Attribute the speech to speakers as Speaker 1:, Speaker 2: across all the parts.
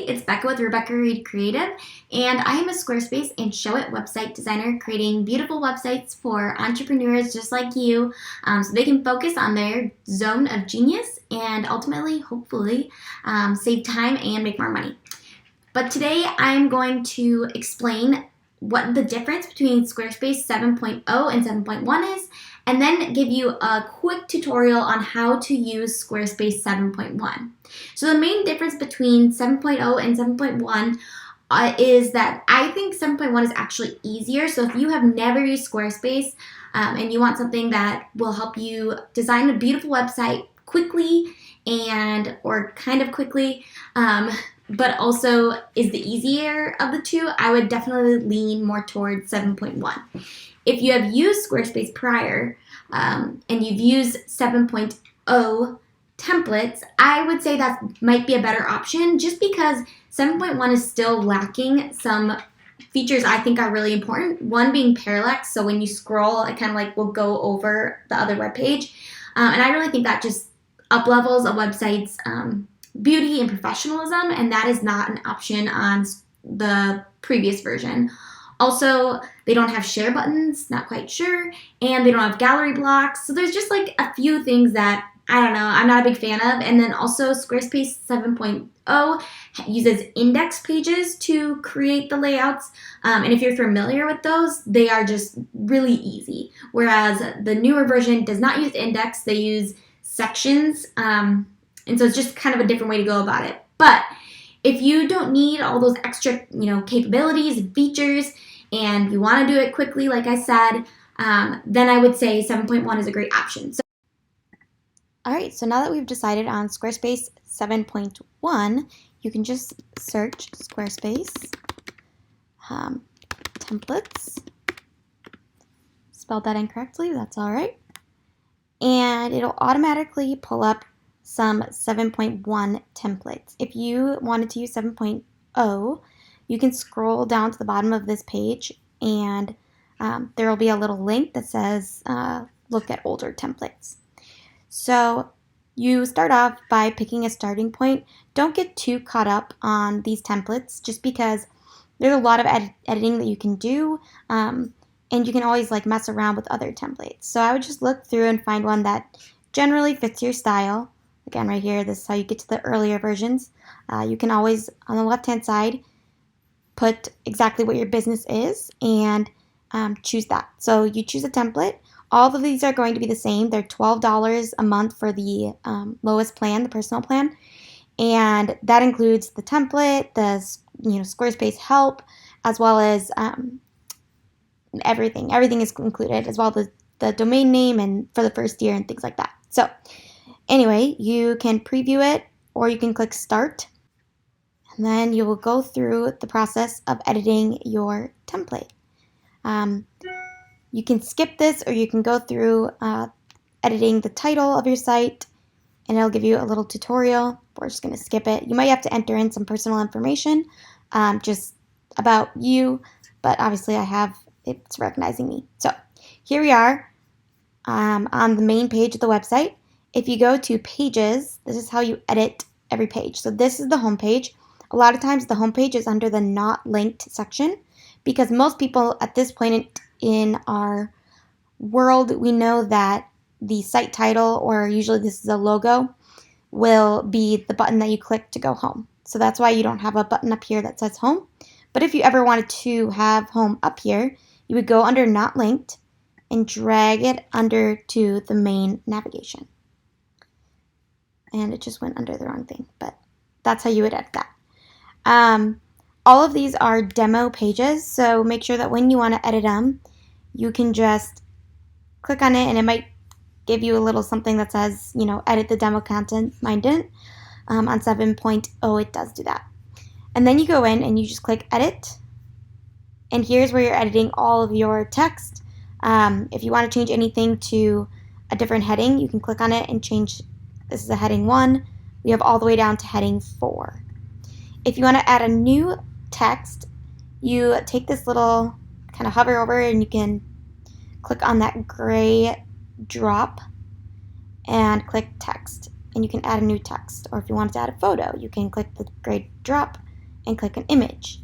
Speaker 1: it's Becca with Rebecca Reed Creative, and I am a Squarespace and Show It website designer creating beautiful websites for entrepreneurs just like you so they can focus on their zone of genius and ultimately, hopefully, save time and make more money. But today I'm going to explain what the difference between Squarespace 7.0 and 7.1 is, and then give you a quick tutorial on how to use Squarespace 7.1. So the main difference between 7.0 and 7.1 is that I think 7.1 is actually easier. So if you have never used Squarespace and you want something that will help you design a beautiful website quickly or kind of quickly, but also is the easier of the two, I would definitely lean more towards 7.1. If you have used Squarespace prior and you've used 7.0 templates, I would say that might be a better option just because 7.1 is still lacking some features I think are really important. One being parallax, so when you scroll, it kind of like will go over the other web page. And I really think that just up-levels a website's beauty and professionalism, and that is not an option on the previous version. Also, they don't have share buttons, not quite sure, and they don't have gallery blocks. So there's just like a few things that, I don't know, I'm not a big fan of. And then also Squarespace 7.0 uses index pages to create the layouts. And if you're familiar with those, they are just really easy. Whereas the newer version does not use index, they use sections. And so it's just kind of a different way to go about it. But if you don't need all those extra, capabilities and features, and you want to do it quickly, like I said, then I would say 7.1 is a great option. All right, so now that we've decided on Squarespace 7.1, you can just search Squarespace templates. Spelled that incorrectly, that's all right. And it'll automatically pull up some 7.1 templates. If you wanted to use 7.0, you can scroll down to the bottom of this page and there will be a little link that says look at older templates. So you start off by picking a starting point. Don't get too caught up on these templates just because there's a lot of editing that you can do and you can always mess around with other templates. So I would just look through and find one that generally fits your style. Again, right here, this is how you get to the earlier versions. You can always, on the left-hand side, put exactly what your business is and choose that. So you choose a template. All of these are going to be the same. They're $12 a month for the lowest plan, the personal plan. And that includes the template, the Squarespace help, as well as everything. Everything is included, as well as the domain name and for the first year and things like that. So anyway, you can preview it or you can click start and then you will go through the process of editing your template. You can skip this or you can go through editing the title of your site and it'll give you a little tutorial. We're just going to skip it. You might have to enter in some personal information just about you, but obviously it's recognizing me. So here we are on the main page of the website. If you go to pages, this is how you edit every page. So this is the home page. A lot of times the home page is under the not linked section because most people at this point in our world, we know that the site title, or usually this is a logo, will be the button that you click to go home. So that's why you don't have a button up here that says home. But if you ever wanted to have home up here, you would go under not linked and drag it under to the main navigation. And it just went under the wrong thing, but that's how you would edit that. All of these are demo pages, so make sure that when you want to edit them, you can just click on it and it might give you a little something that says, edit the demo content. Mine didn't. On 7.0, it does do that. And then you go in and you just click edit, and here's where you're editing all of your text. If you want to change anything to a different heading, you can click on it and change. This is a heading 1. We have all the way down to heading 4. If you want to add a new text, you take this little, kind of hover over and you can click on that gray drop and click text. And you can add a new text. Or if you want to add a photo, you can click the gray drop and click an image.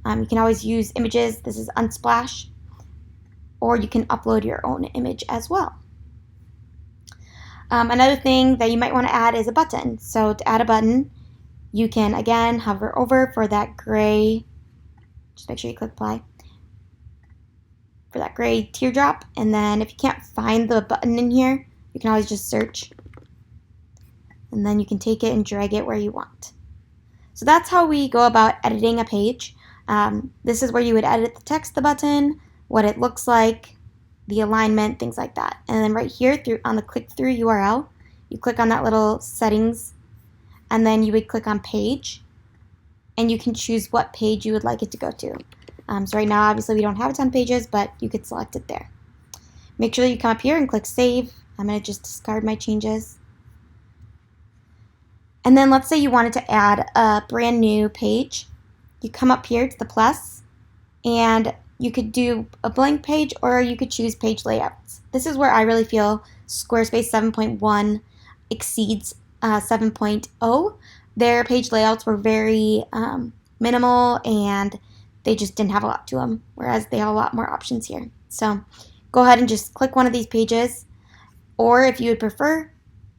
Speaker 1: You can always use images. This is Unsplash, or you can upload your own image as well. Another thing that you might want to add is a button. So to add a button, you can again hover over for that gray, just make sure you click apply, for that gray teardrop, and then if you can't find the button in here, you can always just search, and then you can take it and drag it where you want. So that's how we go about editing a page. This is where you would edit the text, the button, what it looks like, the alignment, things like that. And then right here on the click through URL, you click on that little settings, and then you would click on page, and you can choose what page you would like it to go to. So right now, obviously, we don't have a ton of pages, but you could select it there. Make sure that you come up here and click save. I'm going to just discard my changes. And then let's say you wanted to add a brand new page. You come up here to the plus, and you could do a blank page, or you could choose page layouts. This is where I really feel Squarespace 7.1 exceeds 7.0. Their page layouts were very minimal, and they just didn't have a lot to them, whereas they have a lot more options here. So go ahead and just click one of these pages, or if you would prefer,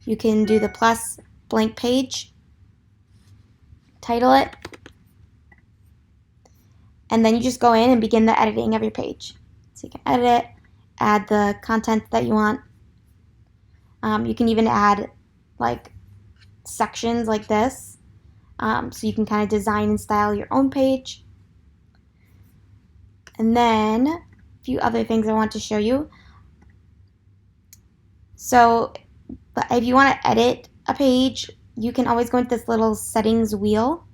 Speaker 1: you can do the plus blank page, title it, and then you just go in and begin the editing of your page. So you can edit it, add the content that you want. You can even add like sections like this, so you can kind of design and style your own page. And then a few other things I want to show you. So if you want to edit a page, you can always go into this little settings wheel,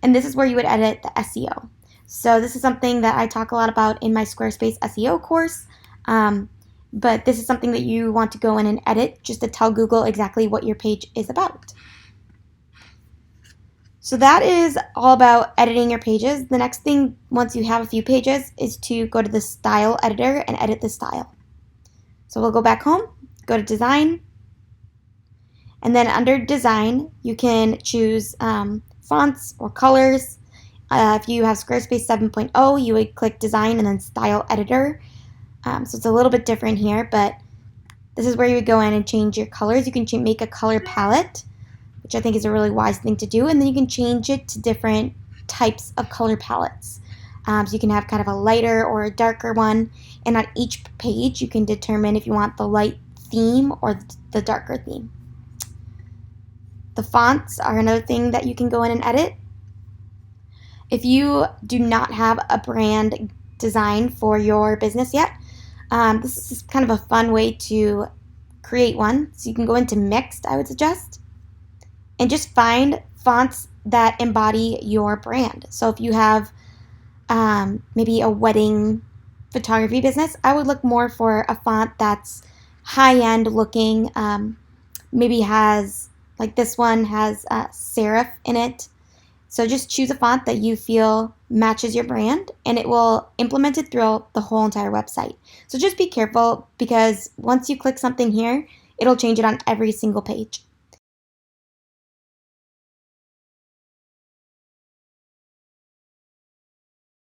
Speaker 1: and this is where you would edit the SEO. So this is something that I talk a lot about in my Squarespace SEO course, but this is something that you want to go in and edit just to tell Google exactly what your page is about. So that is all about editing your pages. The next thing, once you have a few pages, is to go to the style editor and edit the style. So we'll go back home, go to design, and then under design, you can choose fonts or colors. If you have Squarespace 7.0, you would click design and then style editor. So it's a little bit different here, but this is where you would go in and change your colors. You can make a color palette, which I think is a really wise thing to do, and then you can change it to different types of color palettes. So you can have kind of a lighter or a darker one, and on each page you can determine if you want the light theme or the darker theme. The fonts are another thing that you can go in and edit. If you do not have a brand design for your business yet, this is kind of a fun way to create one. So you can go into mixed, I would suggest, and just find fonts that embody your brand. So if you have maybe a wedding photography business, I would look more for a font that's high-end looking, maybe has, like this one has serif in it. So just choose a font that you feel matches your brand, and it will implement it throughout the whole entire website. So just be careful, because once you click something here, it'll change it on every single page.